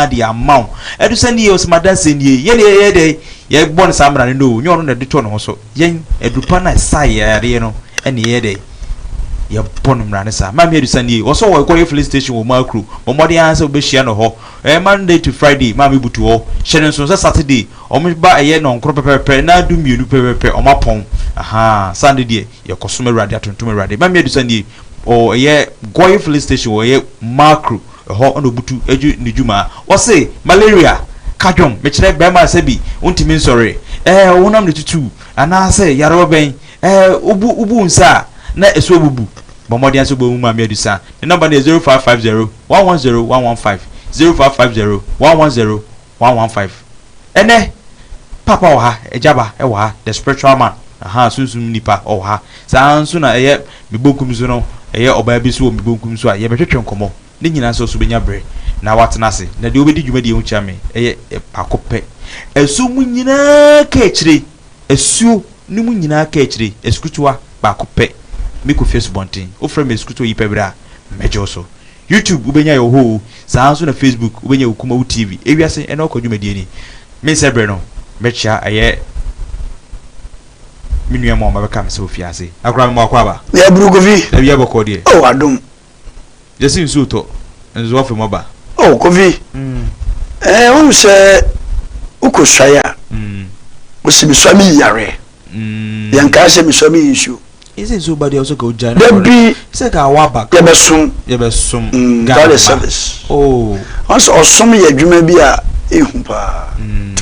nyina de amount edu sani o smada senie ye de ye bon samra ne no nyo no na de to no so yen edupa na sai yare no ene ye de ye bon mra ne sa ma me edu sani o so wo ko police station wo makru mo mode answer obehia no ho Monday to Friday ma me butu ho hye so Saturday o me ba eye no nkro pepepe na du mienu pepepe o mapon aha Sunday de ye koso me radio atontom radio ma me edu sani o ye goy police station wo ye makru ho no butu eju nijuma o say malaria kadwom me kire be ma sabi untimi nsore wonam ne tutu ana say yaro ben ubu nsa na eso bubu bomodi anso bo mu ma me adusa the number is 0550 110 115 0550 110 115 ene papa o ha ejaba e wa ha the spiritual man aha sunsum nipa o ha sanso na eye mebonkum so no eye oba bi so mebonkum so a ye betwetwe nkomo ni nyina so benya bre na watena se na de obedi dwuma de hu chiame eye akope esu mu nyina ka ekire esu ni mu nyina ka ekire eskutua ba akope miku Facebook bontin o frame eskutua yipebra mejo so YouTube ubenya yo ho sanso na Facebook ubenya ukuma TV Ewiase ena okodwuma de ni me sebre no mecha aye minua mo mabeka me se ofiase akura me mo akwaba ya burugovi na biya bokode oh adum jesi nsuto nzo ofe moba oh kovi won se ukosaya usimiswami yare yanka se miswami issue ise so body also go jana debi se ka waba ye besum God service oh once osum ye dwuma bi a ehumpa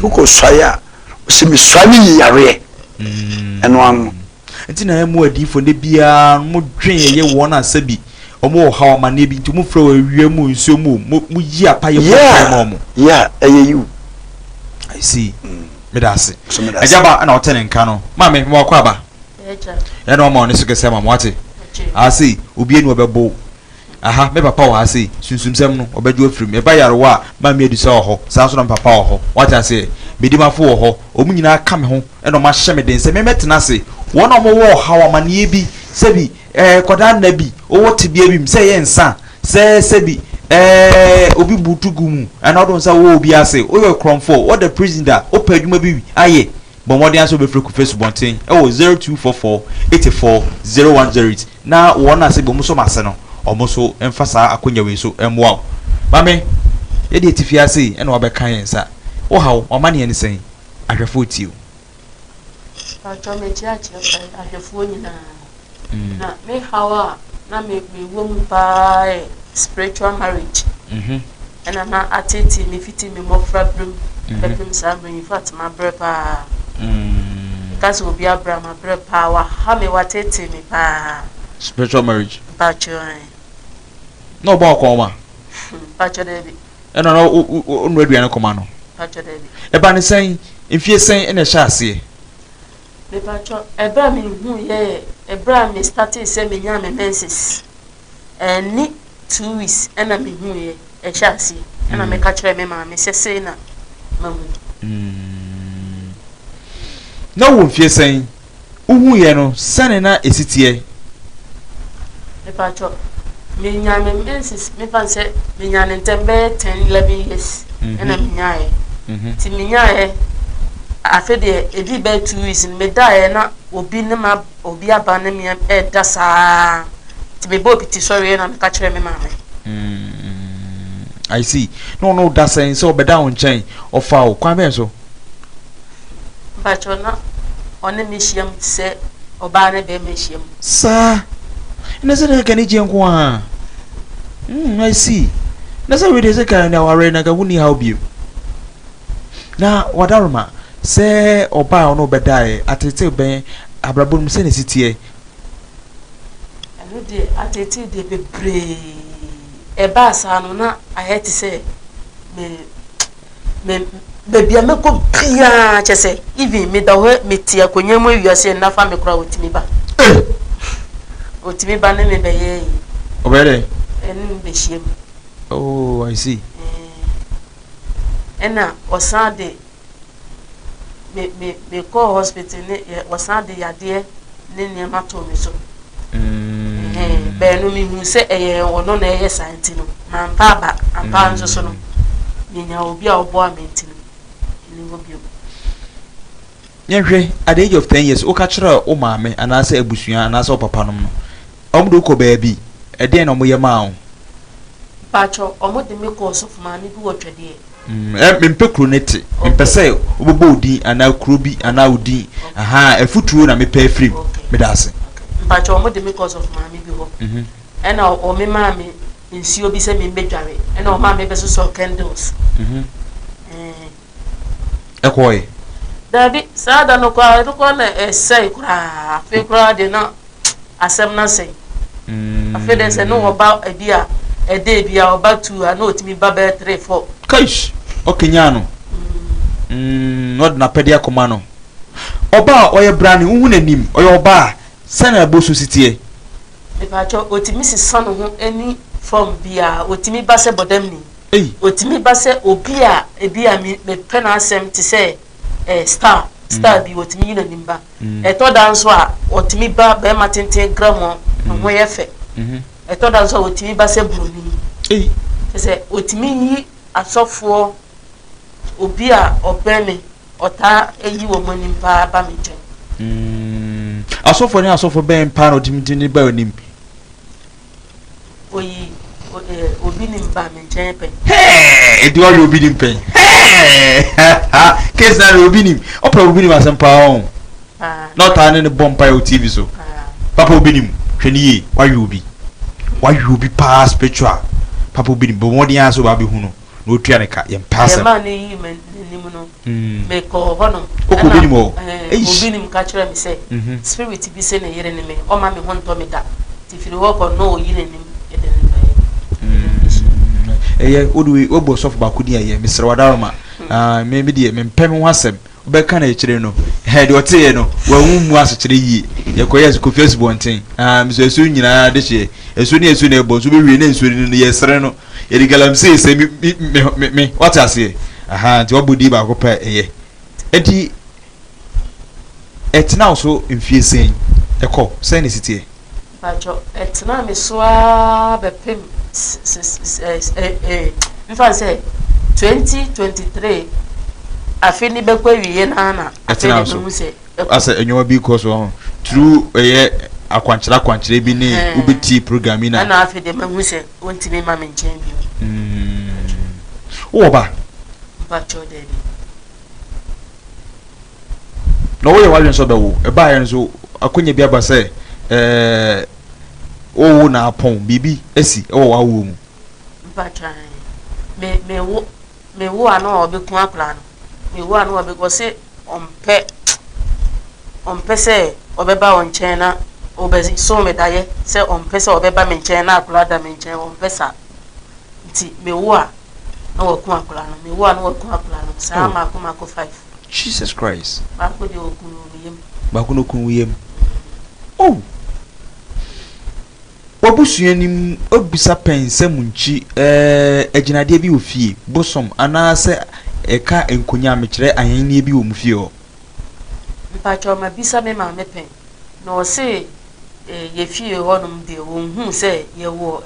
ukosaya usimiswami yare eno anu ntina emu adifo ne bia mo dwen ye won asabi omo hawa mane bi nti mo fra wawie mu nso mu yi apaye ko mo yeah you I see me da se ajaba ana otene nka no mame mo akwa ba e no mo ne so kese ma mo ate asi obi enu obebo aha me papa wa asi sunsumsem no obedu afrim e ba yarewa mame adu se ho sanso no papa ho what I say bedimafo ho omu nyina aka me ho e no ma hye me den se me metena se wona mo wo hawa mane bi sebi koda na bi owo tibia bi se ye nsa sebi obi butugumu ana don sa wo obi ase o ye kromfo o the president o padwuma bi aye bomodi anso be freku Facebook bonten 0244 840108 na wona se bomuso mase no omuso emfasa akonya we so emwa mame ye de tifia ase e na obekan yensa o hawo o mane ene sen ahwefo tio pacho me chiachi ahwefo nyina na me hawa na me wom pa spiritual marriage and na ateti me fiti me mo problem bedroom sa bring fat ma brepa kasi obi abrama brepa wa ha me wateti me pa spiritual marriage pacho no ba ko ma pacho debi e no no aduane koma no pacho debi e ba ne sen mfie sen e na sha ase me pacho e bra me hu ye e bra me started say me nya me menses ni 2 weeks and I'm here a chassis and I make a try me mammy say na no one fear saying uhu ye no sanena esitie the pacho me nya me menses me fan say me nya ntembe 10-11 years and I'm nya ti me nya afi de ebi be 2 weeks me die na obi ne ma obi aba na me da saa ti be bo piti sorry na me ka kire me mama I see no that saying so be down chain of foul kwa me so but na one me hiem se oba na be me hiem sa ina se na kani je nko a I see na se we de se kan na ware na ga wuni how bi na wadaruma se oba ono be dai atete ben abrabom se ne sitie anu de atete de bebre e ba sa no na ayeti se me bia me ko pia chese even me da ho me tia konye mo Ewiase Nna fa me kura otimi ba ne me be ye obere enu be hiem oh I see ena osade me ko hospital ne osade yade ne ma to me so be no mi hu se ono na eye santi no na ampa nso so no nyanya obi a obo amenti ni wo bio Nyehwe at the age of 10 years o ka kire o maame anase abusua anase o papa no omdo ko baabi e den no moye ma wo pacho omode me course of maame bi wo twede mempe kroneti mpese obobo odi ana krobi ana odi aha afutuo na mepe afrim medase pacho omode me course of maame bi ho ena o me maame nsi obi se me mbedware ena o maame be so candles ekoy Dabi sada no kwa na essay kura fe kura de na asem na say afi de se no oba ebia ede bia oba 2 ana otimi ba be 3 4 kaish okenya no not na pedia koma no oba oye brani hu nanim oye oba sana bosu sitie me pa cho otimi sisa no ho ani form bia otimi ba se bodam ni otimi ba se obi a ebia me pena asem ti se star bi otimi yina nimba eto danso a otimi ba be matenten gramo no ye fe eto danso otimi ba se broni se otimi yi asofo obi a obeme ota eyi wo monim ba me nchen asofo ni asofo ben pa no otimi ba onim oyi obi nimba me nchen pe edi wa obi nim pen case na obi nim opra obi nim asempa on not an bomb pa TV so papa obi nim hweniye wa obi pa spiritual papa obi nim bo won dia so ba be hu no na otua ne ka yem pass e ma ne yi men nim no me ko hono obi nim o obi nim ka kire me say spirit bi se na yere ne me o ma me honto me da ti firi wo ko no yi ne nim eye oduwe obo sof ba kudi eye Mr. Wadaroma me die me mpem ho asem obeka na ekire no de ote no wa mu asekire yi ye koyes ko Facebook nten Mr. Esu nyina de hye esu ne ebo so be wi na esu ni ye sere no ye digalam se me what ase nti obodi ba ko pa eye edi etna so mfie sen ekọ sen sitie pacho etna me soa be pem in say 2023 afini be kwa wiye na afini mu se asa enyowa bi course ho through akwankyere bi ne ubiti program na na afide mu se wontimi ma me nchen bi wo ba pacho dedi no wo ye wadwen so be wo e ba ye so akonya bi aba se owo na apon bibi esi e wo wa wo mu mpatran me wo ano obekun akla no me wo ano obekọ se ompe se obeba won chen na obezi so me daye se ompe se obeba me chen na akla da me chen ompe sa nti me wo a na wo kun akla no me wo ano wo kun akla no sa ma ko 5 Jesus Christ ba ko de okun yem ba ko no kun yem oh wabusuanim obisa pensa munchi aginade bi ofie bosom anase eka enkonya mekire ayenni bi wo mfie ho mpacho mabisa me ma mepen no se ye fie ho nom de wo hu se ye wo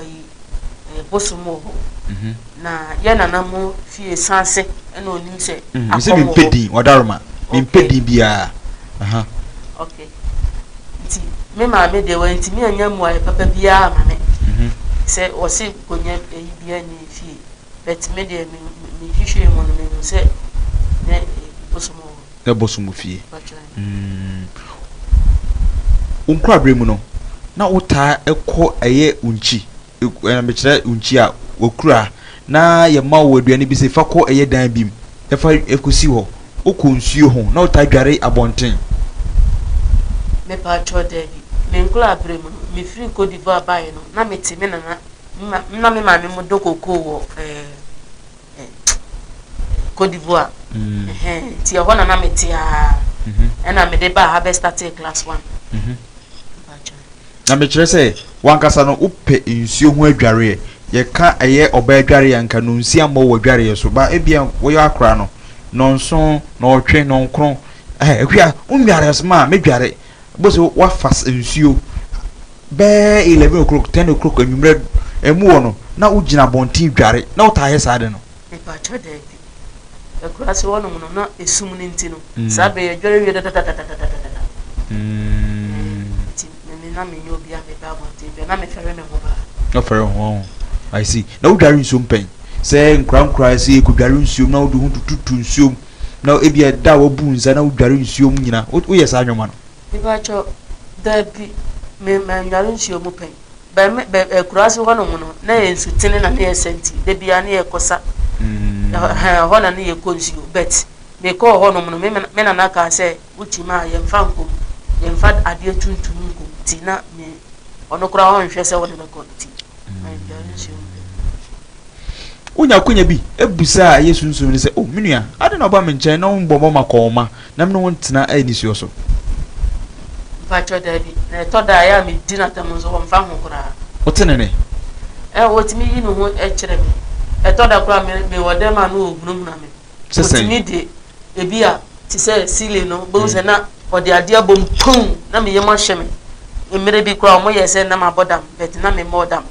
bosom ho na ye nanamu fie sanse na onim se akọ mo pedi Wadaroma pedi bia aha okay ti me ma me de wanti me anya mu ay papa bia ma me se o se konya bia ni fie bet me de me hihwe mo no me se ne bosomo fie unkra bremu no na uta ekọ eye unchi na me kire unchi a okura na ye ma wo aduane bi se fa kọ eye dan bim e fa ekosi ho okonsuo ho na uta dware abonten me pa cho de me nkula bremu me free Côte d'Ivoire bae no na me timi na me ma me mo dokoko wo Côte d'Ivoire ti ho na me ti na me de ba ha be start class 1 na me kire se wankasa no upe nsuo ho adware ye ka eye oba adware yanka no nsi ammo wo adware so ba ebia wo yo akra no nonso na otwe no nkron ehwia unwiare sma me dware boso wa fast nsuo be 11 o'clock 10 o'clock anwumre emu wo no na ugina bontin dware na utaye saade no me pa cho de bi e kura se wono no na esum ni ntino sabe e dwere wi da me na me nyo bia me ba mo te bia na me fere me ho ba no fere ho I see na wo dware nsuom pen se nkran se ku dware nsuom na wo du tutu nsuom na ebia da wo bu nsa na wo dware nsuom nyina wo yes anwoma no me ba cho da bi me dware nsuom pen be kura se wono no na ensu tene na na senti de bia na e kosa ho na ye konsuo bet me ko ho no me na ka se utima ye mfa nkom ye mfa ade tuntum nkom ti na me ono kura ho nhwe se wo de ko ti unya kunya bi ebusa yesu nsum ni se oh menua ade na oba me nchen na mbombo makoma na me no ntena anisuo so ba cho da bi na to da ya me dina tam so mfa ho kura otenene wotimi yi no ho e kire me e to da kura me wode ma no ogunum na me wotimi de ebi a ti se sile no bo se na ode ade abom pum na me yema hye me emere bi kura mo yese na mabodam bet na me modam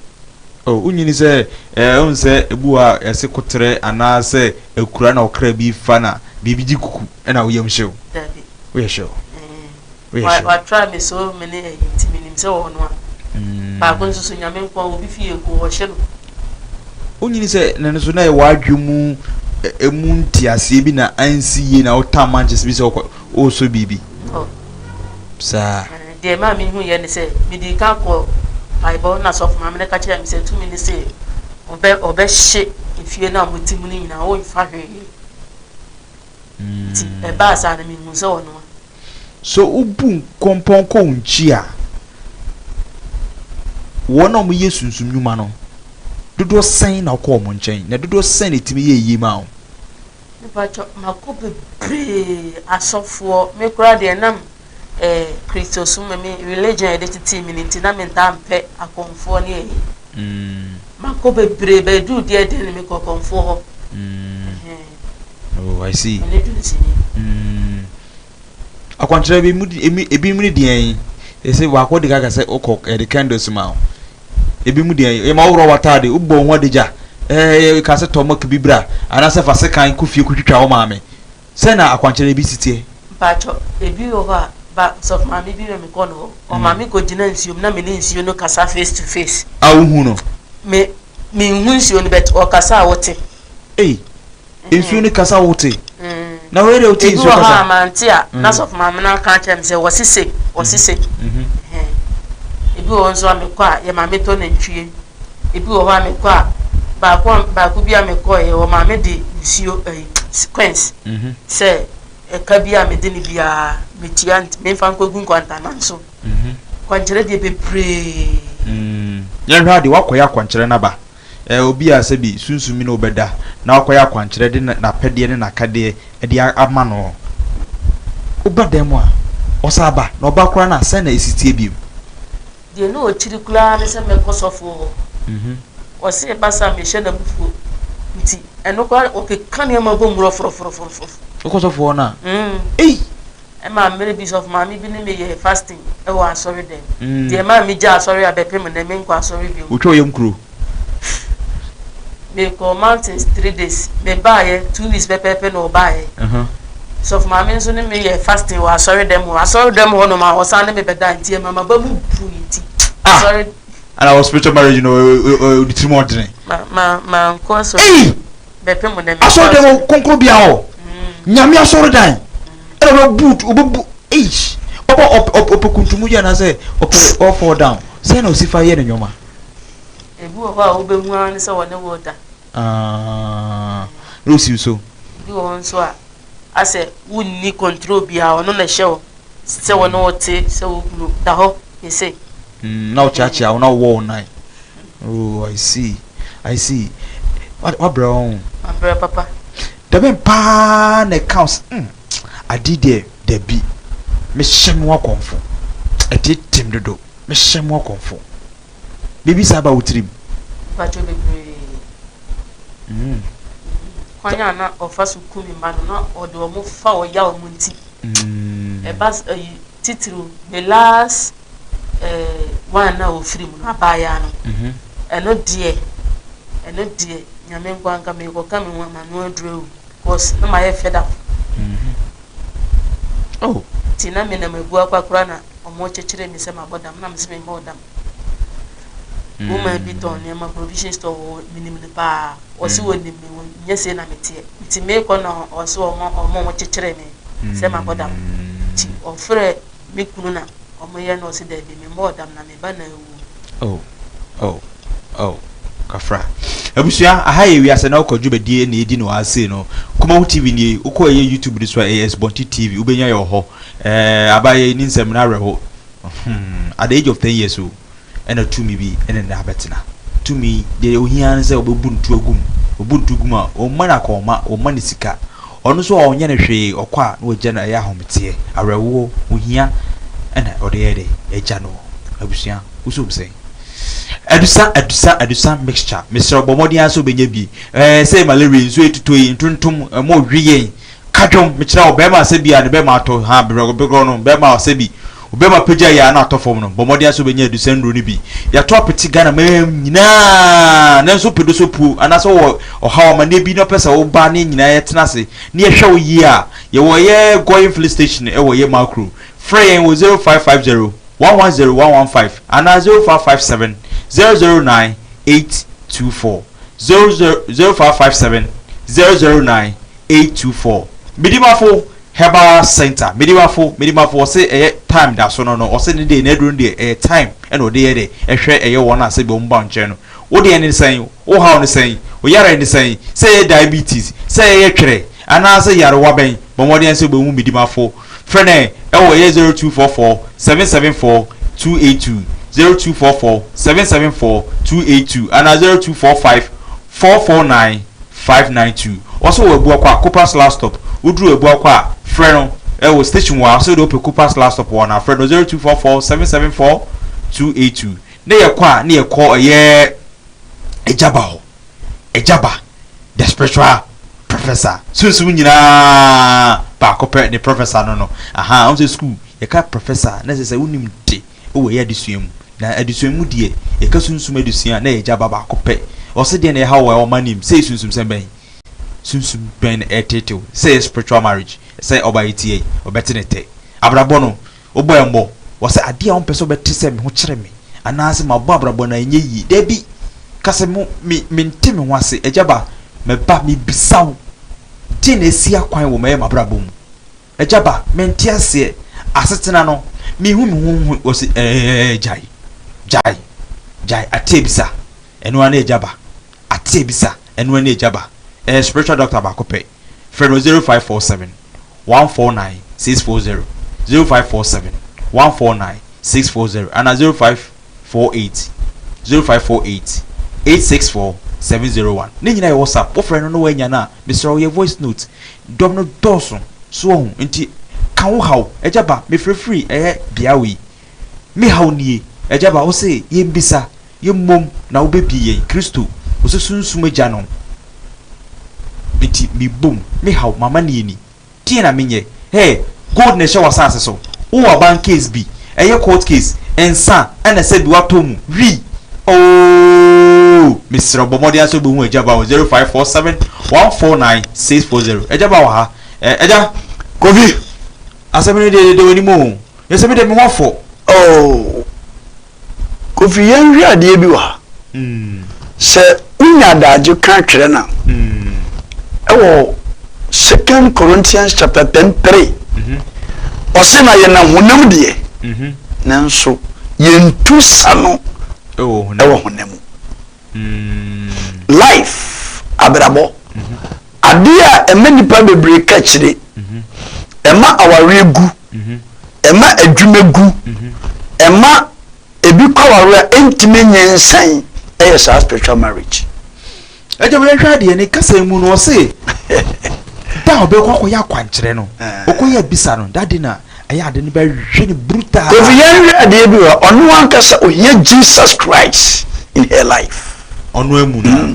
oh unyini se onse ebu a yese kotere ana se ekura na okra bi fa na bibiji kuku na wo yem hyew dabi wo ye hyew wa try me so many intiminim se wo no a ba ko nso nyame nkwa obi fie ko wo hye no unyini se na nso na ye wadwemu emu ntiase bi na ansi ye na ota manches bi se o so bibi oh sa de ma mi hu ye ne se mi di ka ko Bible na so for me ka kire me se 2 minutes say obe hye ifie na motimu ni nyina wo mfa hwe ti e ba sa na mi hu se wono so ubu kompon ko unchi a wono mu yesunsum nyuma no dodo sen na ko mo nchen na dodo sen etimi ye yima o ba cho makobe bre asofo me kura de nam Christo sume me religion identity meaning na me ntampe akonfo ne yi makobe bre be du de de me ko konfo ho oh I see akwantre bi mu ebi mu de ese wa ko de gaga se okọ the candles ma ebi mu de e ma woro watade ubo ho deja ka se tomak bibra ana se fa se kan ku fie ku twitwa wo ma me se na akwantre bi sitie pacho ebi o ha ba so mami bi me ko no o mami ko jina nsiom na me ne nsio no kasa face to face awu no me hu nsio no bet o kasa wote nsio no kasa wote na were o tin so kasa ha mantia na so mami na kan chem se wosise ebi o nso me kwa ye mami to na ntwie ebi o ha me kwa ba ko bi a me ko ye o mami de nsio sequence se kabia me deni bia me tiant me fan ko gun kwanta nanso kwankyere de bebre ya hwa de wakoya kwankyere na ba obi a se bi sunsumi na obeda na wakoya kwankyere de na pede ne na kade de ama no obadem a osaba na obakora na se na esitie bi de no ochirikula ne se me kosofo o se basa me hye na bufu nti eno kwa o ke kan ya ma bom ro fro okosofo na e ma mere bishop ma mi bi ne me ye fasting e wa sorry dem de ma mi ja sorry abepem na me nkwa sorry bi o twa yem kuro me ko mountains 3 days me ba ye 2 weeks pepe no ba ye so for ma mi nso ne me ye fasting wa sorry dem ho no ma o san ne me beda ntie ma ba mu pu nti sorry and our spiritual marriage the three more day ma ko so bepem na me aso dem konkro bia ho nyame asoro dan ero boot obubu opo kuntumu ya na say opo fall down say na osifa ye ne nyoma ebu oba obemu an se wona water no si so bi won so a ase wunni control bia ono na hye se wona wote se wo da ho you say na o chachi a wona wo nine oh I see what bro papa Deben pa ne counts adide de bi me hyem wa konfo ati tim dodo me hyem wa konfo bibi saba wutrim pacho bebre kwanya na ofasu kumi manu na odo mo fa o ya o munti e bas titru the last one na o free mu na baya no eno die nyame ngwanka me ko ka me wa manu adru cause na my fed up oh tina me na mabu akwa na omo chechire mi se mabodam na me se me modam woman bi ton ne ma provision store minim ne pa o se woni me nyese na metie ti me ko na o se omo chechire me se mabodam ti ofre me kunu na omo ye no se da bi me modam na me ba na ewu oh kafra abusua aha Ewiase na Ho djubedie na edi no ase no kuma TV ni ukọ ye YouTube this one AS Bonti TV ubenya yo ho abaye ni nsem na reho at the age of 10 years o ena tumi bi ena na betena tumi de ohia nse obuntu agum a o mana ka o mani sika onu so onye ne hwe okwa na oje na ya homtie arewo ohia ena ode ye de eja no abusua usubse adusa mixture Mr. Bomodi aso benye bi say malaria nso etutoyi ntuntum mo hwiyen kadwom mekira obema ase bia ne bema ato ha begro no bema ase bi obema peja ya na atofom no Bomodi aso benye adusa ndro ni bi ya to apeti Ghana nyina na nso pedo so pu anaso wo ohawa ma ne bi no pesa wo ba ne nyina yetena se ne yehwe wo yi a ye wo ye going filling station e wo ye macro free wo 0550 110115 and 0557 009 824 0557 009 824 Midimafo Herbal Center Midimafo say time that so no say ne dey na drum dey time and o dey dey ehwe wona say be mba nche no wo dey any say wo ha on say wo yara any say diabetes say twere ana say yare wa ben bo modern say be mu Midimafo frene ewo 0244 774 282 0244 774 282 and 0245 449 592 also we bu akwa Coopers last stop udru ebu akwa freno ewo station wa so do pe Coopers last stop one freno 0244 774 282 ne ye kwa ye ejaba the spiritual professor so nyina ba kope the professor no aha on school ye ka professor na se unim de o ye adisuam na adisuam die ye ka sunsum adusua na ye jaba ba kope o se de na ha wa o manim say sunsum semben etetew say spiritual marriage say obayitie obetenete abrabo no oboyembo wo se ade a on peso betese me ho kire me anase mabo abrabo na enye yi da bi kase mu me ntime ho ase ejaba me ba me bisaw ti na esi akwan wo me abrabo mu ejaba me nti ase asetena no me hu wo se jai atebisa eno ana ejaba atebisa eno ana ejaba spiritual doctor bakope friend 0547 149 640 0547 149 640 and 0548 864 701 ni nyina ye WhatsApp wo friend no wanya na Mr. your voice note dom no doso so hu nti kan wo haw ejaba me free biawi me haw nie ejaba wo se ye mbisa ye mom na wo bebi ye Kristo wo se sunsum agya no biti mi boom me how mama ni tie na menye hey gold ne show asase so wo ban case bi court case ensa ana se bi watomu wi oh Mr. Bomodi aso bi hu ejaba 0547 149 640 ejaba wa ha eja Kofi asemene de woni mo yeseme de me wafo oh Kofi yen wi ade bi wa se unya daje kan twere na ewo 2 Corinthians chapter 10:3 osema ye na honam de nanso yentu sano ewo honam life abrabo adia emanipa bebre ka kire ema aware gu ema adwuma gu ema ebi kwaware entime nyensan eye spiritual marriage ejabere hwade ne kasa mu no se da obekwa ya kwankyere no okoya bisa no dade na aya ade ne ba hwe ne brutal ko yan hwade bi wa onu ankasa ohia Jesus Christ in her life onu emu na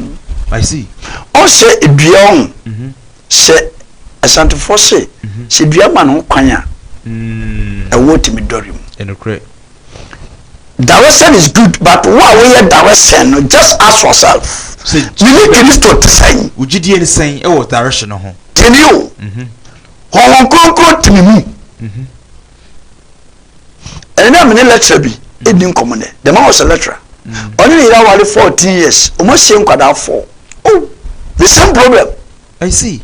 I see o se edua on se asantefo se se dua ma no kwan a wotimi dorim enokre direction is good but what we are direction just ask yourself Mini Kristo te sɛn. Ugidie ne sɛn ɛwɔ direction ho. Teni o. Honhom kronkron timi mu. Ɛna mene lecturer bi edi nkɔmɔ ne. The man was a lecturer. Ɔne ne yira wale 14 years. Omo sie nkwadaa 4. Oh, the same problem. I see.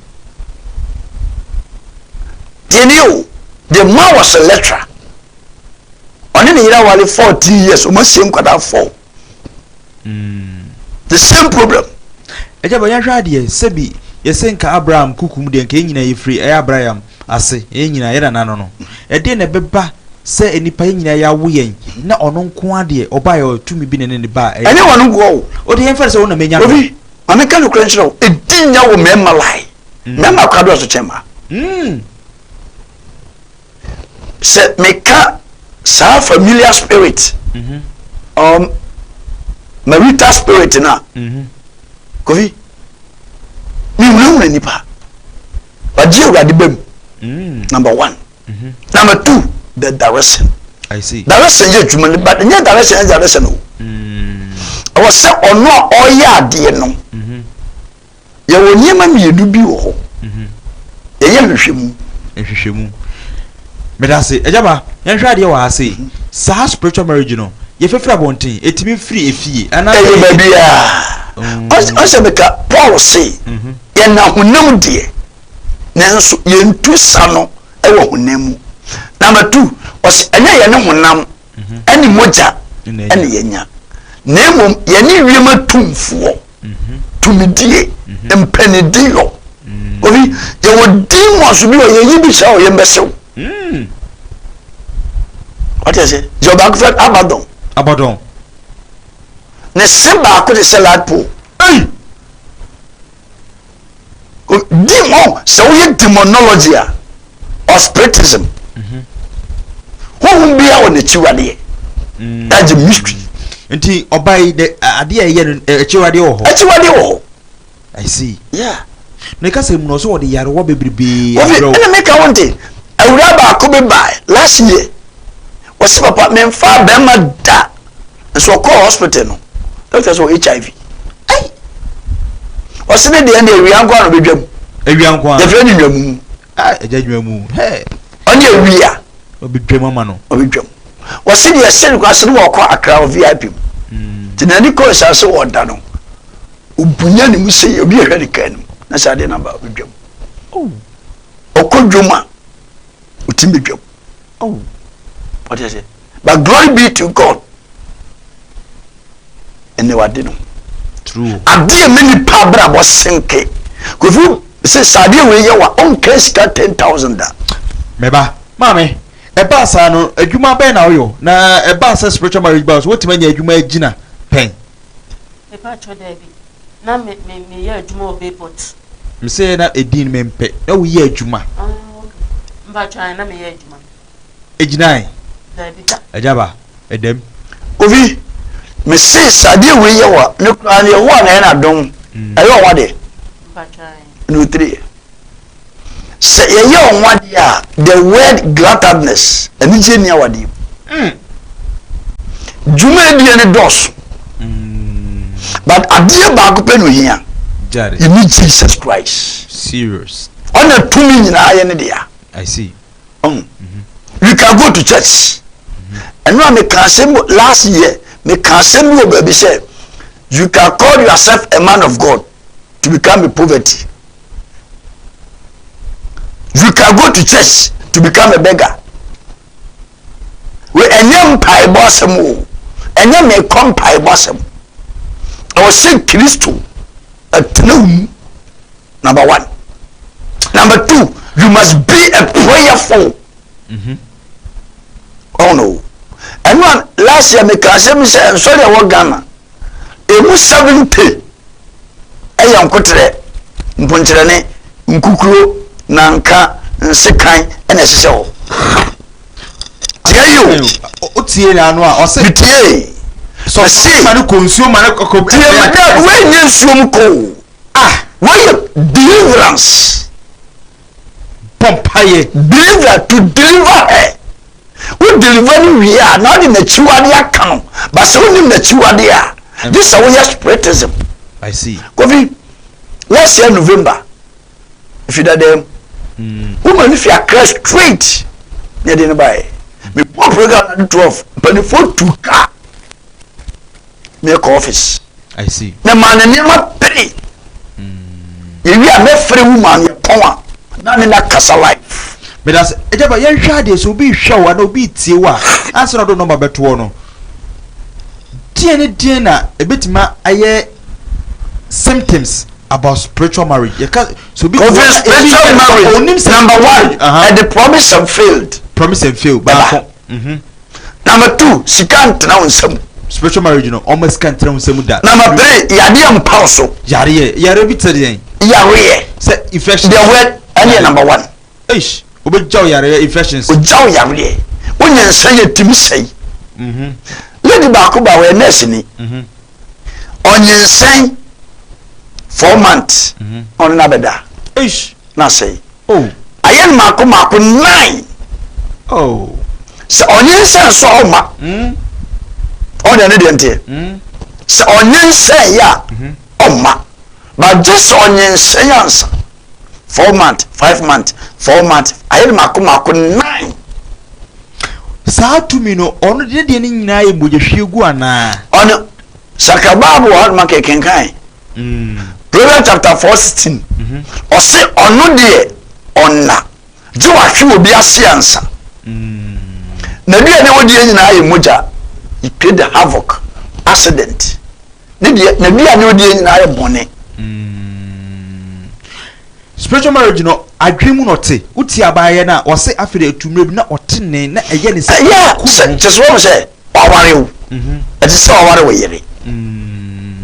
Teni o. The man was a lecturer. Ɔne ne yira wale 14 years. Omo sie nkwadaa 4. The same problem. Ejaba ya hwa de sebi yesenka Abraham kukum de nka nyina yefri Abraham ase nyina yera nano no ede na beba se enipa nyina ya wo yen na ono nko ade oba ya tumi bi ne ba ene wono ngo o de yenfa se wo na menya obi ameka no kran chiro edinya wo mema lai mema kwado so chema se meka sa familiar spirit marital spirit na kofi mi wuna nipa waji urade bem number 1 number 2 the direction. I see. Direction ye dwuma ne but nye direction o I was say ono oya ade no ye woni ma mienu bi wo ho ye hwehwemu medase ejaba yen hwa de wa ase sa spiritual marriage no ye fefra bonten etimi free efie ana e babia o se meka Paul say ye na honam de nanso ye ntu sa no e wo honam number 2 was enya ye ne honam ani moja ene yenya nemo ye ne wiema tumfuo tumidie empanidio obi ye wo demons bi o ye yibi sha o ye mbesew what you say your back fed abadon ne semba ko de salad po eh demon so ye demonology or spiritism who be our chiwade that's a mystery nti obai de ade ye chiwade ho I see. Yeah. Neka se mu no so de yare wo bebrebe abro ene make I want it awura ba ko be buy last year was papa me fa be ma da so call hospital no doctor so HIV ai was ne de ene awia nko no bedwam awia nko de friend nwam eja nwam he oni awia obedwam ama no obedwam was ne de sen kwa se no wo kwa akra VIP tinani ko sa so wo da no ubunya ni muse obi ehwe ni kan na sade na ba obedwam okodwuma utimedwam what you say but glory be to God and they were no true ade many pabra bo senke kofu se sade we ye wa on case ka 10,000 da meba mame eba sa no adwuma ben na oyo na eba sa spiritual marriage boss wotima nya adwuma agina pen eba cho debi na me ye adwuma obe pot me say na edin mempe na wo ye adwuma mba cho na me ye adwuma eginai debi ta ajaba edem ovi me se sade we ye wa ne kra ne wo na na dom ayo wa de mba cho no 3 se ye on wa de a the word gluttonous ani je ni awade juma die ne dos but adie ba ko pe no hia jare you need Jesus Christ serious on a 2 nyina aye ne dia I see you can go to church and no me can say last year me can say no baby say you can call yourself a man of God to become a poverty. You can go to church to become a beggar. We enyam pai bossem o enyam me come pai bossem I was saying Christo atnum number 1 number 2 you must be a prayerful oh no and one last year me can say me say sorry I work Ghana emu 70 eyam kotre mponcherene nkukuro na nka nsekan ena sese ho tie yo o tie na no a o se tie so see manu consume manu ko tie ma we nyen suom ko why deliverance pompaye deliver to deliver her we deliver we are not in the chiwade aka no but so in the chiwade a this is our spiritism I see. Kofi, last year November, if you did them, woman if you are crashed straight, you didn't buy. Me one program at 12, but before 2 car, make office. I see. The man and never pay. If you are not free woman, your power, not in that castle life. But that's a job. You shade so be show and be tiwa. Answer not number but one. Diana, a bit ma aye symptoms about spiritual marriage. You can't so be spiritual marriage. Number 1, and the promise have failed. Promise and fail. Number 2, she can't now some. Spiritual marriage, you know, almost can't tell some that. Number 3, Yadiam Pauso. Yare bit today. Yare. Say infection. The word and number 1. Ish. Obe jaw yare infections. O jaw yare. When you say it to me say. Lady Bakuba we nurse ni. On you say 4 months. On nabeda. Ish. Na say. Oh. Ayen mako 9. Oh. So on you say so ma. On the dente. So on you say ya. Ma. But just on you say answer. 4 months, 5 months, 4 months. Ayen mako 9. Saa to me no ono de de ni nyina e bojehwegu ana. Ono Sakababu wa make kenkan. Proverbs chapter 4:16. O se ono de onna. Je wa hwe obi ase ansa. Na bia ne wodi nyina e moja. It create the havoc, accident. Na bia ne wodi nyina e bone. Spiritual marriage no adwemu no te uti abaye na o se afire etumre bi na otene na eye ne se yeah just what say aware o it is aware we yere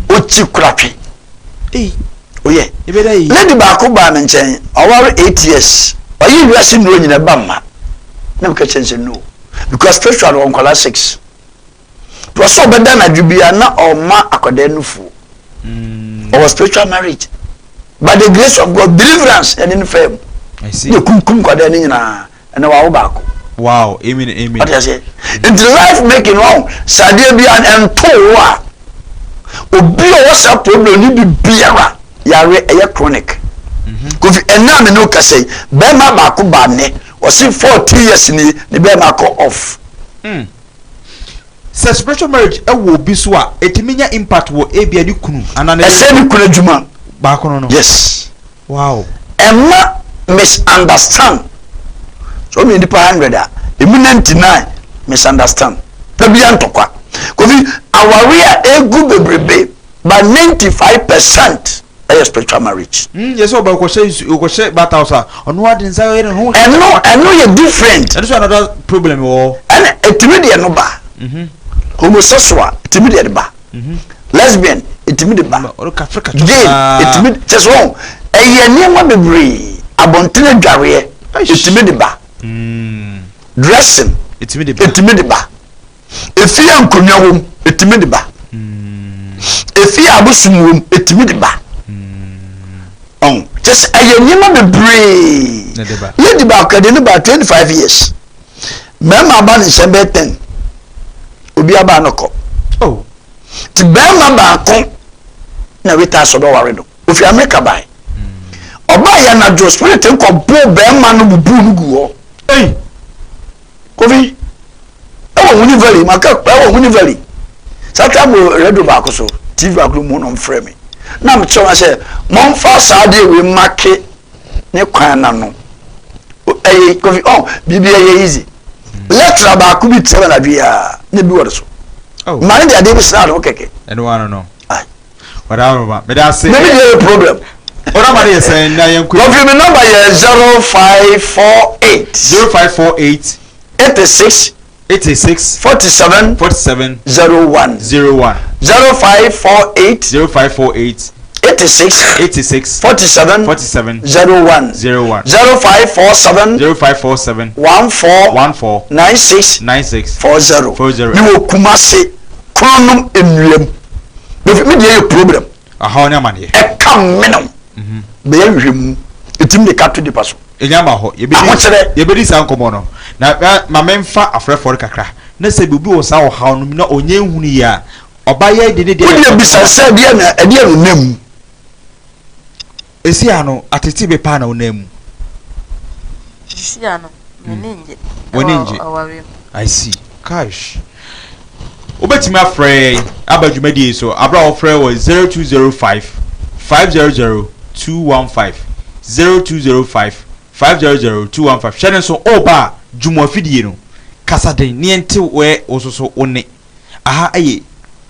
oti kurapwe oye lady baako ba me nchen aware 8 years oyi Ewiase no nyina ba ma na me ka chense no because spiritual on kola 6 to so beda na dwubia na o ma akoda nufu our spiritual marriage. By the grace of God, deliverance and in fame. I see. You come and wow, amen. What I say? It's life making wrong. Sadibian and Toa. Obi what's a problem? You be biara. Yare a chronic. Because and now me no can say, Bema Baku Bane was in 40 years in the Bema off. So spiritual marriage, a will be swa. It mean impact will a be a new kunu. And I said you could juma. No. Yes. Wow. Emma misunderstand. So me the 100 99 misunderstand. Tabian tokwa. Kofi awaria egu bebrebe but 95% is spiritual marriage. Yes, so but you go say but also on what inside who and no you different. That is another problem or and itimidi no ba. Homosexual itimidi ba. Lesbian itimidi ba. Gay itimidi just wrong. Eye niam bebre abontene dware itimidi ba. Dressing itimidi ba. Efia nkonwa wom itimidi ba. Efia abusum wom itimidi ba. Just eye niam bebre. Lady ba akade no ba 25 years. Mema ba ni sembe 10. Obi aba noko. Oh. Ti bema ba kon na wita so do ware do. Ofi America bai. Oba ya na jo spirit nko bo bema no bubu nugu ho. Eh. Kofi. Ewo huni valley maka ewo huni valley. Sata mo redo ba ko so. TV akuru mo no mfrɛ me. Na me tell say mo mfa saade we make ne kwan na no. Eh Kofi bibia ye easy. Letra ba ku bi tebe na bia ne bi wor so. Oh. Man dey dey say no keke. And one no. Ah. Whatever. But I say maybe there a problem. What am I saying now? Your number is 0548 0548 86 47 01 0548 86 47 01 0547 14 96 40 you will kumase kronum enwem if me dey problem aha onya mane e kam menum be yahwem etim de kato di paso enyama ho yebedi san komo no na ma memfa afrefor kakra na se bibi wo sa wo ha no na onye hunu ya Obaye did it. What you be said, dear, name. Esiano, atiti be pana unemu. Esiano, I see. Cash. Obetimi afre abadwumadi so abra ofre was 0205 500 215 0205 500 215 share so oba dwumo afidie no kasaden ne ente we ososo one aha aye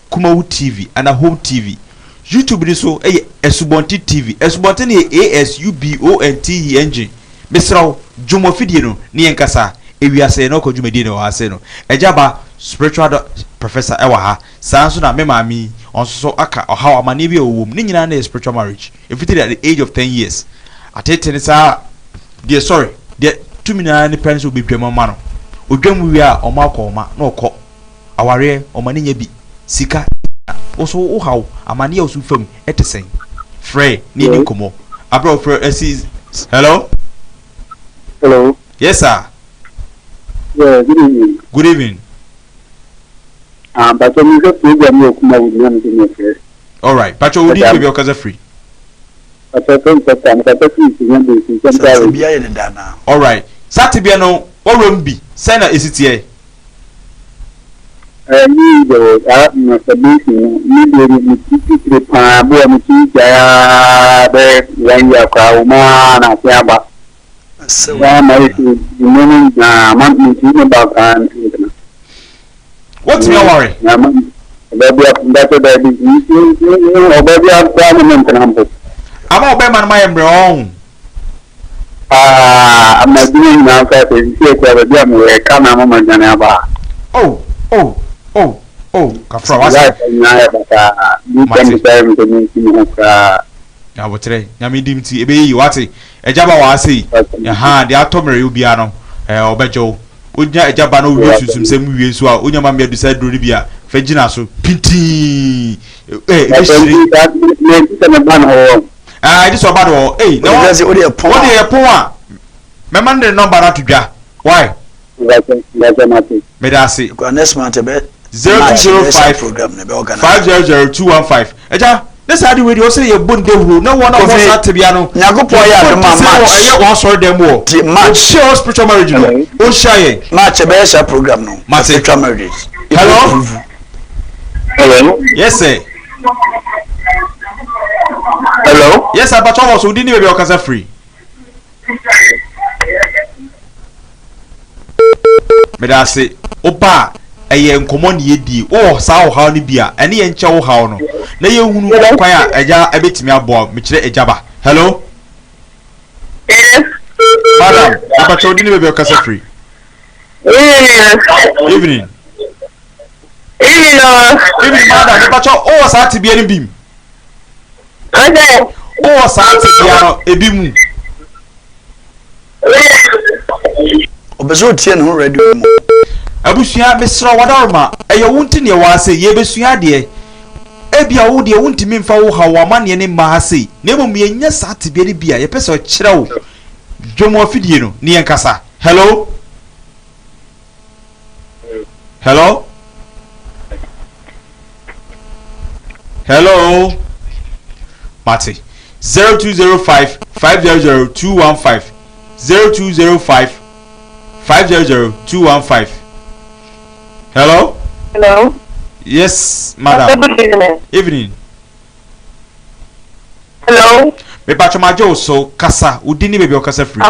Kumawu TV and a Home TV YouTube ni so aye Esubonti TV Esubonti ne ASUBONTE engine Misraw dwumo afidie no ne enkasa Ewiase Nna Ho Kwa dwumadi no ase no ejaba spiritual professor ewa ha sanso na me mami onso aka ohaw amane bi owom ni nyina na spiritual marriage if it at the age of 10 years atete ni sa de sorry de tumina ni parents will be dwemama no odwam wi a omakoma na okọ aware omane nya bi sika oso ohaw amane osu fam etesen frey ni ni komo abro frey is hello yes sir yeah, good evening but when you get program you come with me. All right, Pacho, would you be your free? All right, Satibiano, what room be? Sena is it here? What's your worry? I'm all by my own. I'm not doing now. Kafra, I will tell Yami Dimti, Ebe, Wati, a Jabba was say, aha, the Atomere Ubiano, Obejo. Unya ejabano wisu sumsem wisu a unya mamia do say doribia fejina so piti this about all no what dey pon a me man the number na to dwa why me da say next month be 0205 500215 eja this are the way you say you bond dey hu no one of us at bia no nyagopo ya do ma match e won sorry dem wo match show spiritual marriage no o share match be share program no spiritual marriage Hello yes sir hello yes sir but almost we didn't be okasa free me da say opa eye nkomo ne yedi o sa wo haw ne bia ene ye nche wo haw no na ye hunu kwan a eja ebetimi abo me kire ejaba hello madam abacho odi ne be okasa free evening madam abacho o sa ti bia ne bim o sa ti bia no ebimu obezo tie no radio mu abusua besra wadarma eyo wunti ne wase ye besua de ebia wo de wunti memfa wo hawa mane ne ma hase ne mom ye nya sate bia ne bia ye pese o kire wo dwomo afidie no ne yankasa hello hello hello Mati 0205 500215 0205 500215 hello yes madam Good evening hello me pacho majo so kasa udini baby okasa free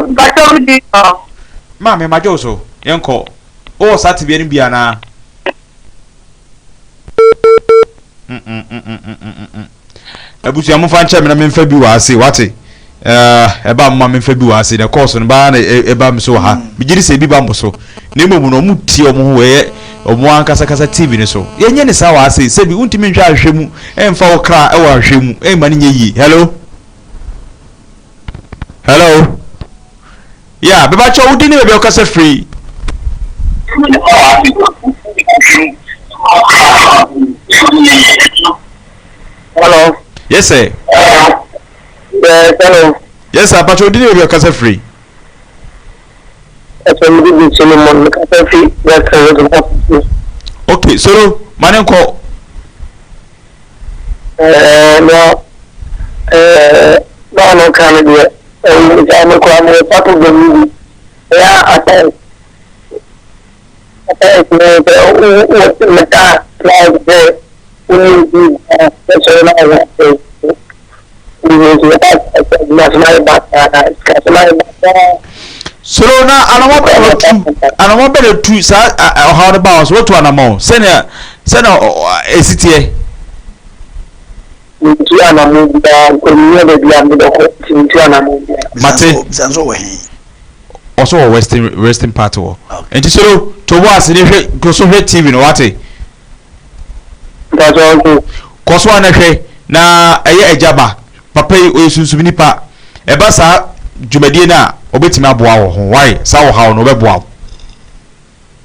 ma me majo so yenko o sati bia ni bia na abusu amfa nche me na memfa bi wa ase wate eba mma memfa bi wa ase the course no ba na eba mso ha bigiri se bi ba mso na emu no mu tie omo ho we omo ankasa kasa TV ni so yenye ni sa wa ase se bi untimi nhwa ahwemu emfa wo kra e wa ahwemu e ma ni nye yi hello hello yeah beba cho udini be okasa free hello yes sir yes hello yes sir pacho udini be okasa free Solomon okay so manenko no no kind of I'm a part of the movie. Yeah, I think what's in the car like the so na anamo better two sa how the bounce what to anamo senior esitie mate Zanzo we also western part wo enti so to was ni hwe goso hwe TV no wate that's all koso na hwe na eye ejaba papa yi oyesunsum nipa eba sa dwumadie na obetimi aboa wo ho why sa wo hawo no beboa wo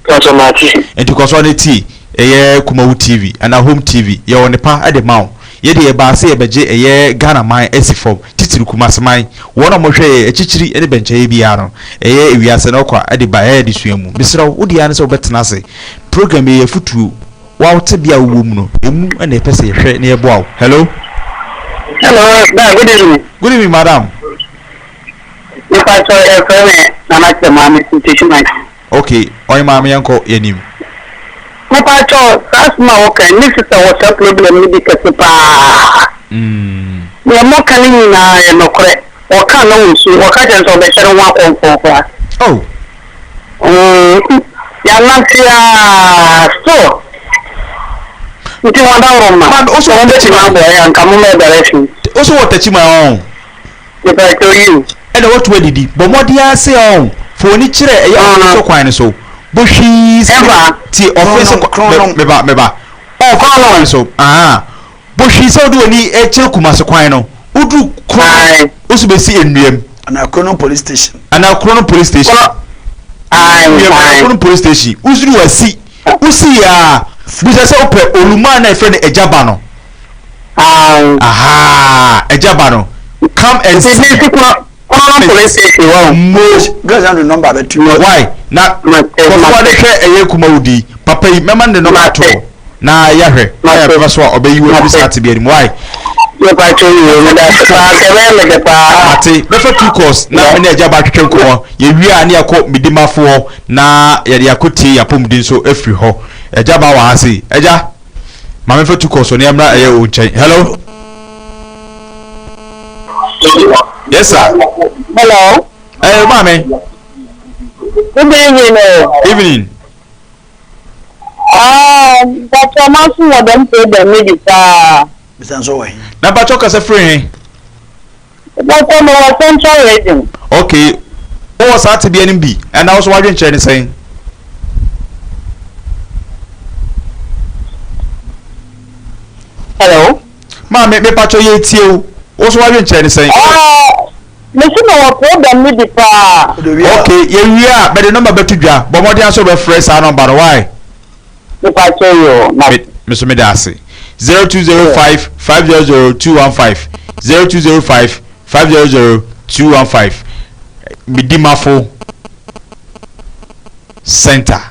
automatic enti koso na ti eye kumawu TV ana home TV ye wo nipa ade mawo ye de eba se ebeje eye Ghana man esifom titiri kumasman wona mo hwe echichiri ene benche bia no eye Ewiase Nna Ho Kwa ade ba eye de suamu bisro wodi ya ne se obetena se program ye futu wa wote bia wo mu no emu ene pese ye hwe ne ye boa wo hello good evening. Good evening, madam. If I saw a friend, I'm at the mommy situation. Okay, oi mama yanko yenim. If I saw that's my okay, this is a what's up problem because we are more calling in no correct. Or can't know so or can't so better one for. Oh. Yeah, not here so. You want down man also want to know and come on direction. Also what touch my own. If I tell you. And what way did but what dia say on for ni chire e ya so kwan so bo hwi ti office meba oh kwan so bo hwi so do ni e chire kuma so kwan no udu kwan osu be si enuem na Krono police station Krono police station usuru wasi usi ya busa se ope oluma na efe ne ejaba no ejaba no come and see police station girls have the number but why na ko de hwe eye kumawudi papa yi mema ne number to na ya hwe ya papa so obeyi wo bi sat bi anim why you pa cho you na da pa ati befa two course na me ne ejaba twetwe ko ye wi ani akọ midimafo na ye de akoti yapomdin so afri ho ejaba wa hase eja mama fa two course ne amra eye o nchen hello yes sir hello mama good evening but your mouth was them pay the medical Zanzo we na ba choka se free but no central region okay o was at bi anim bi and also wadwen chere ni saying hello mama me pacho ye tie o so wadwen chere ni saying Mesi no wa program ni dipa. Okay, ye wi a be the number betu dwa. Bo modi aso be fresh a number why? Dipa cho yo. Me so me da ase. 0205 500215 0205 500215 Midimafo Center.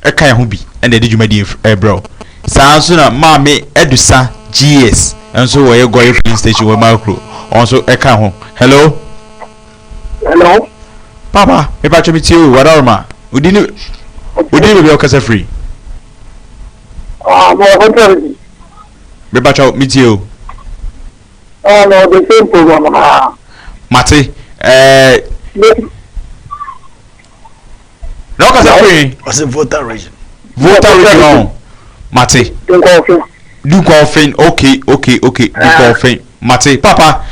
E kan ho bi and dey djumadi bro. Sanso na ma me edusa GS. Enso wo ye goye police station we macro. Also e kan ho. Hello. Hello. Papa, me pa chemi tie o wadarma. Udini be okasa free. Mo hotel. Me pa chaw mi tie o. No, the same program. Mate, no okasa free. was a voter region. Voter region. Mate. Du golfing. Okay. Du golfing. Mate, papa,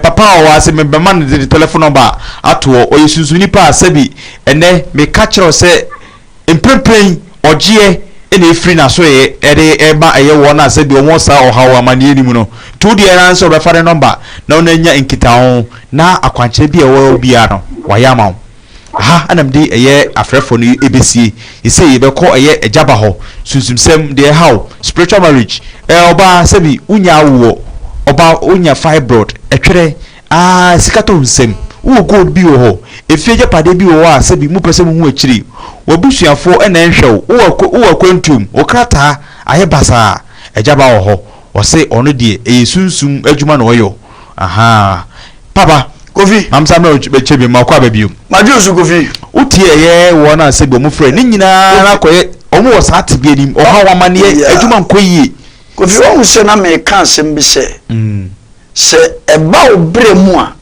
papa was a member man the telephone number at all or you susu nipa sebi ene me catch us say in preparing or GA any free na so ye eba eye won na sebi o won sa o hawo amani ni mu no to the answer be fare number na ona nya nkita ho na akwanche bi e wo bia no wayama aha anam de eye afrefo no ebesie e say ye be ko eye ejaba ho susumsem de how spiritual marriage oba sebi unya wo oba onya fibroid etwere sikato nsem wo gold bi wo ho efieje pade bi wo a se bi mu pese mu hu akiri wabusuafo ena nhwew wo kwentum wo krata aye basa ejaba wo ho say ono die e sunsum adwuma na oyo aha papa Kofi am sam na be ma kwa ba biom ma juice Kofi utie ye wona se bo mu frɛ ni nyina na koye omo wo sa tebe anim o ha wa mane adwuma nkoyie Kofi o se na me kan sem bi se se eba obre mu a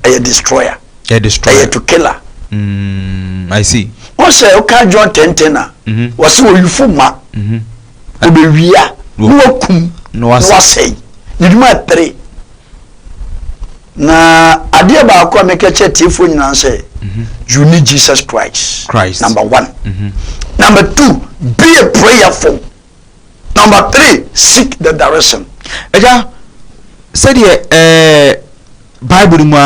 e destroyer to killer I see o se o ka John 10:10 na wo se wo yufu ma obewia no akum no asei yiduma 3 na ade ba akwa meka che tiefo nyina say you need Jesus Christ number 1 number 2 be a prayerful number 3 seek the direction eja said Bible mu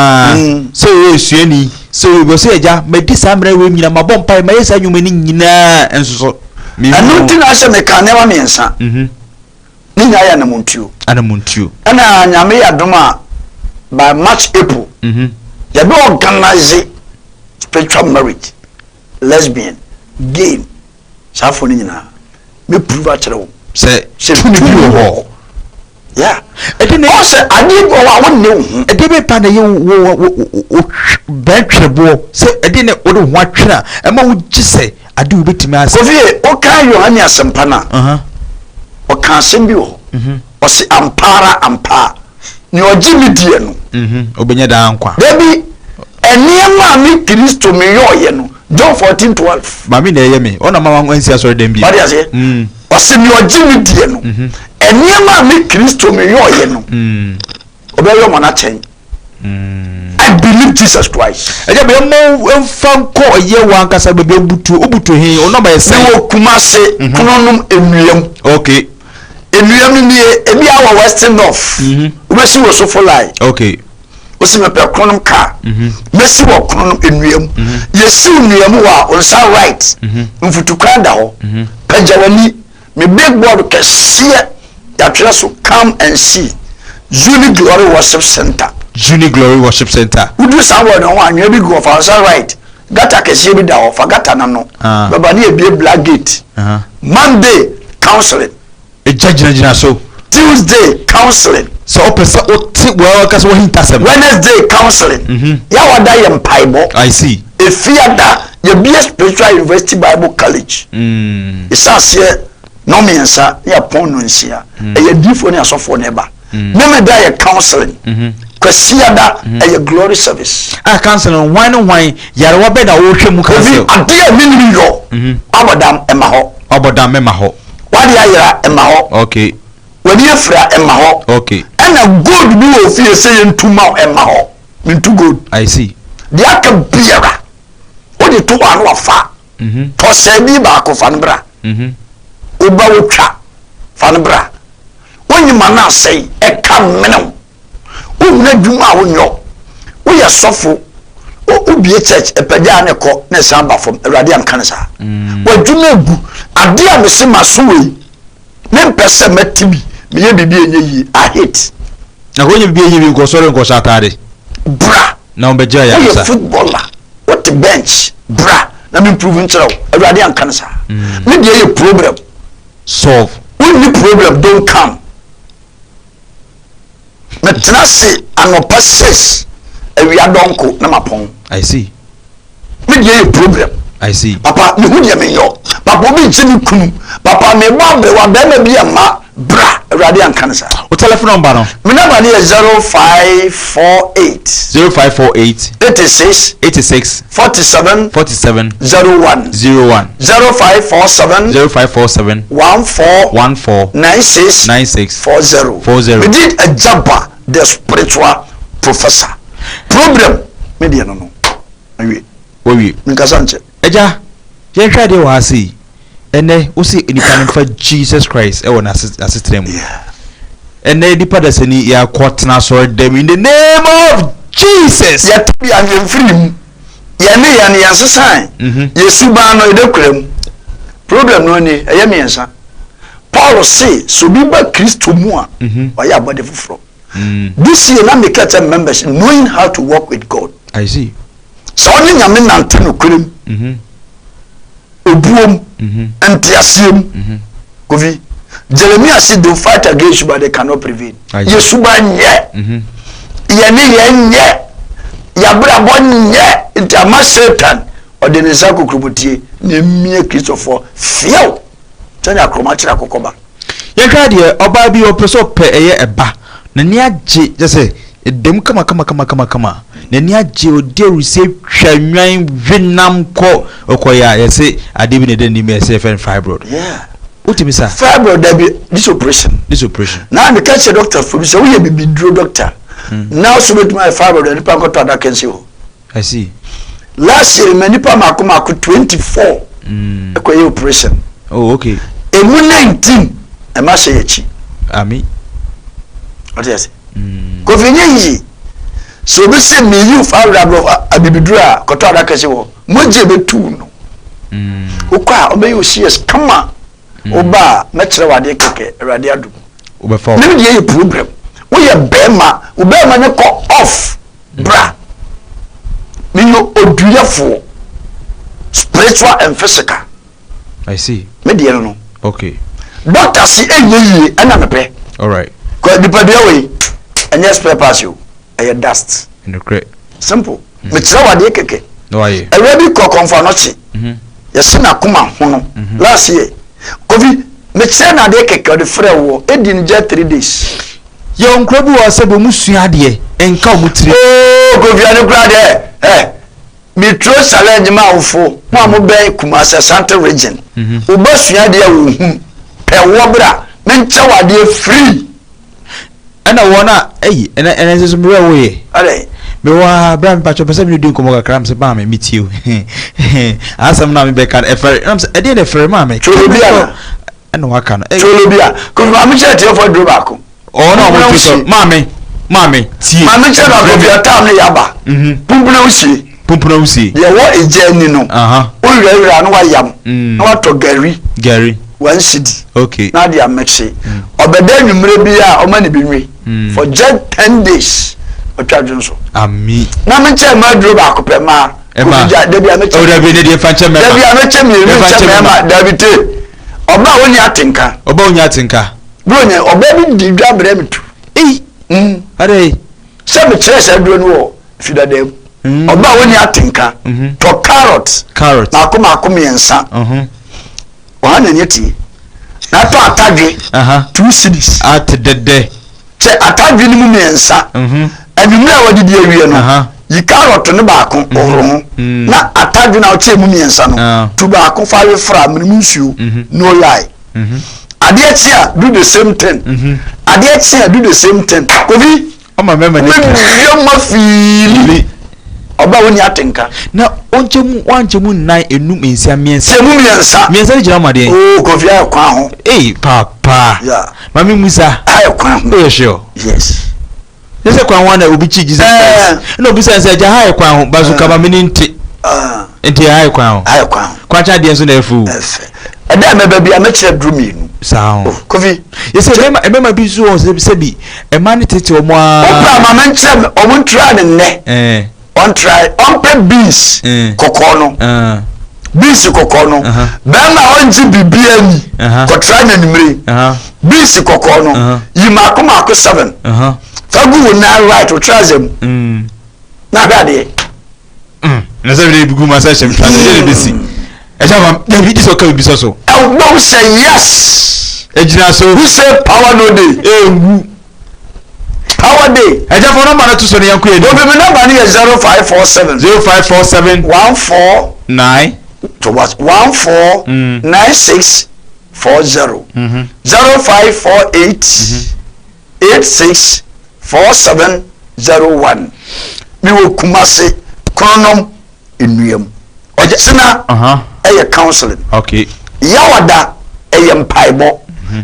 so esuani so go say eja medi samre we nyina mabom pai ma yesa nyuma ni nyina enso anu tin ase me ka ne wa mensa ni nya ya na montuo ana nyame ya doma by March April ya be organize spiritual marriage lesbian gay safo ni nyina me prove a kire wo se tuni bi ho yeah edine o se adi go wa won ne edebe pa na ye wo betwebo se edine o de ho atwena e ma wo gise adi wo betimi ase Kofi o kan Yohane asempa na o kan asem bi wo o se ampa ni oji mi die no obenya da ankwa baby eniema mi Kristo mi yoye no John 14:12 mami na ye me ona mama nwansi asori dem bi bari ase o se ni oji mi die no eniema mi Kristo mi yoye no obeyo mana chen I believe Jesus Christ eja be mo enfanko ye wan kasa be obutu he ono ba yesa wo kumase kunonum enuam okay enuam ni ebi awa Western North ubesi wo so folai okay osi me pe kunonum ka mesi wo kunonum enuam yesi enuam wa on sa right mfutukwa da ho pajawani me big board kese ya twa so come and see Uni Glory Worship Center udu sawo no wa anwe bi go for sa right gata kese bi da ho fa gata na no baba ni ebie black gate Monday counseling ejajina so Tuesday counseling so opesa oti well kase wo hintasem Wednesday counseling ya wada ye mpaibo I see efiada ye be spiritual university Bible college isase no miensa ya pon no nsia ye difo ne asofo ne ba nemeda ye counseling kwasiada ye glory service counseling why yare wa be da wo hwemu counsel ade a minimi yo abodam ema ho wadi ayira ema ho okay wadi afra ema ho okay ana good bi wo fie say yentuma ema ho mintu good I see dia ka biara wodi to anu afa to se bi ba ko fanbra oba wotwa fanbra wonyi mana sei e ka menem wona dwuma wonyo wo ya sofo ubie church epaja ne ko ne samba fom awrade am kansa wadwuma egu ade a mese masowe ne mpese matibi meye bibi enye yi I hate na ko nye bibi enye bi ko sore ko satade bra na ombeja ya sa footballer what the bench bra na me improve nchero awrade am kansa me dey your problem solve when the problem don't come metrasi anopa 6 awia donko na mapon I see me dey your problem I see papa me hu dey me yo papa obi nchini kunu papa me bambe wa be na bi ama bra awrade an kansa o telephone number no me number ni 0548 86 47 01 0547 14 96 40 we did a jabba the spiritual professor problem media no we minkasanche eja ye hwade wa asi ene usi enipa nfa Jesus Christ e wona asistrem ene dipa da sani ya kwotna so dem in the name of Jesus ya tabi an film ya ne ya ne ya sesan yesu ba no edekrem problem no ni eye miensa Paul say so bi ba Kristo mu a oya body fufuro this year na make it members knowing how to work with God I see so oni nyame nante no krem obuom antiasiem Kofi Jeremiah said they fight against you but they cannot prevail. Yesuba nye. Ye Yabrabo nye intama Satan odeneza kokromotie ne mie Christopher fiel. Tanya kromachira kokoba. Yenka de oba bi opeso pe eye eba. Na ni agye je say edem kama na ni agye odi ruse hwanwan winam ko okoya ye say ade bi ne de ni me say fibroid. Yeah. Utimi sa fibroid that be this operation. Now the catch doctor for say we be draw doctor. Now so with my fibroid and nipa got that can see. I see. Last year many nipa makoma 24. Ekoye operation. Oh okay. Emu 19 e ma say echi. Ami. What you say? Kofinye yi. So be say me you fibroid abibidura got that can see wo. Moje be tu no. Okwa obe yo CS kama. Oba metre wade keke awade adu. Obefa. Nem dey problem. We ye bema, obema ne ko off bra. Me yo oduyefo spiritual and physical. I see. Me dey no. Okay. Doctor si enye ana mepe. All right. Ko dipadia we enye spare pass you. E dust. In the crate. Simple. Metre wade keke. No aye. Ewe ko konfa no chi. Yes na kuma ho no. Last year Kofi metre na de keke de frɛ wo edi ni 3 days. Ye onkra bi wo se bo musua de enka o mutire. Oh Kofi ane kura de metro challenge ma wofo mo ben Kumasi Central region. Obasua de wo hu pe wo bra me nche wade free. Ana wona ena se mre wo ye. Ale me wa bra me pacho pese me do nkomo kakra me se ba me mitiu. Asam na me be kan efer am se e de efer ma me. Cholobia ana waka no. Cholobia ko ma me che te for do back. Oh no mo so mame tie. Ma me che na ko bia tam ne yaba. Pumpuna usi. Ye wo eje ni no. O wura no wa yam. Na wa to gari. One city. Okay. Na dia meche. Obeda nwumre bia o ma ne binwe. For just 10 days. Otwa dwonso. Ami. Na me che ma dro ba ko pe ma. Ema. Da bia meche. O da bi ne de fanche me. Da bia meche me ma da bi te. Oba woni atenka. Bro ne oba bi di dwa bre metu. Ade. Se me chere se dro no wo fida dem. Oba woni atenka. To carrot. Na akoma yensa. Wa na nyeti. Na to atadwe. 2 cities. Atedede. Che atadwe ni mu yensa. Anwumre a wadi di awie no. Yi carrot ne ba ko ohoro. Na atadwe na o che mu yensa no. Tu ba ko fa we fra mu nsuo. No lie. Adetia do the same thing. Adetia do the same thing. Kofi o ma mema ne. Yo ma feel. Oba woni atenka. Na wanchemu nan enum ensia miensa. Se mu miensa. Miensa ni jira made. Oh, Kofi ayo kwa ho. Papa. Yeah. Mami Musa. Ayo kwa ho. Oh, sure. Yes. Nese kwa wana obi chi Jesus Christ. No bisa nse ja haye kwa ho bazuka ba mini nti. Enti haye kwa ho. Ayo kwa ho. Kwa cha de so na efu. Eda me bia me kire drumi nu. Sao. Kofi. Yese emema bi so se bi e mani tete omo a. Opra ma me kire omo ntra ne ne. On try on pe beans kokono. Beans kokono. Ben na onji bibia ni. Ko try na nimre. Beans kokono. Yima akoma ko 7. Fagu na right o try them. Na gade. Na se bi gugu ma se shem try na bisi. Ejama David so ka bi so. No say yes. Ejina so who say power no dey. Ewu. Power day. Eja for number na to so ne yanku e. Obi me number ni 0547 9 to what 149640 0548 864701 mi wo Kumasi Kronom Enuam Ojina eye counseling. Okay. Yawada eye mpaibo.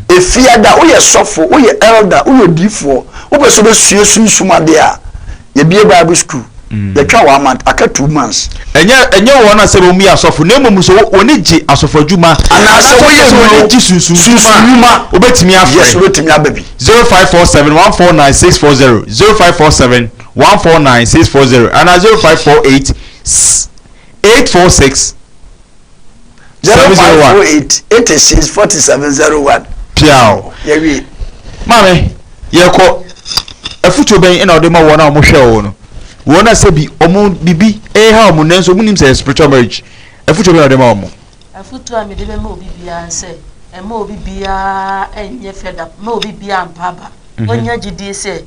Efiada wo ye sofo wo ye elder wo ye difo wo be so be sue sunsumade a ye bie Bible school ye twa 1 month aka 2 months enye wo na se bo mu asofo na emu so woni gi asofo adwuma ana se wo ye woni gi sunsuma obetimi afre yes obetimi ababi 0547149640 0547149640 ana 0548 846 0548 864701 piao yewi mame yeko afuto ben ina ode ma wona o mo hwe wo no wona se bi omo bibi ha omo nenso munim say spiritual marriage afuto ben ode ma omo afutu a medebe ma obi bia nse e ma obi bia enye feda ma obi bia mpaba onya gidi se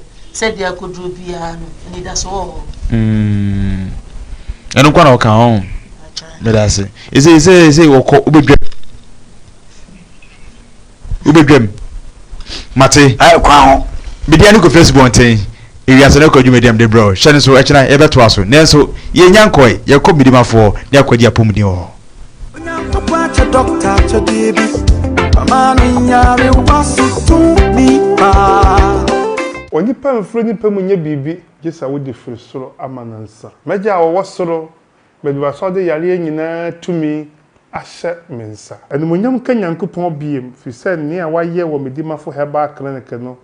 de akodru bia no ni da so enu kwa na o kan ho me da se ise woko ubedwem mate ai kwa ho bidia ni ko Facebook ten Ewiase Nna Ho Kwa medium de bro hye so e kina e beto aso nenso ye nyankoi ye ko midimafo ne akwadi apomni ho doctor to baby amani nyare wasu to mi pa oni pa mfro ni pa munye bibi gisa wodi firi soro amanansa meja wo soro bedu so de yare nyina tumi ahye mensa enumunyam kanyankopon biem fi se ne a waye wo medimafo heba clinic no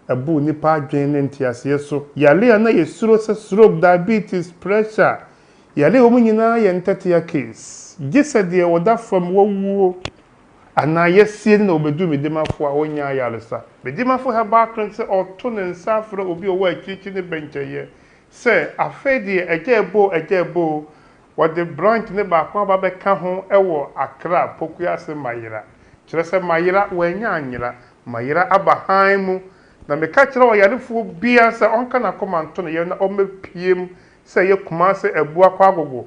abu nipa adwen ne ntiase so yare na ye suro se stroke diabetes pressure yare wo nyina ye ntetia case gisa de woda from wo ana yesie na obedu medimafo a wonya yaresa medimafo heba clinic se oto ne nsafro obi owo akichi ne bencheye se afedi ejebo what the branch ne ba kwa ba be ka ho ewo Accra Ewiase mayira kire se mayira wanya anyira mayira abahan mu na me ka kire wo yarefo bia se onka na komanto ne ye na o mepiem se ye kuma se ebu akwa agogo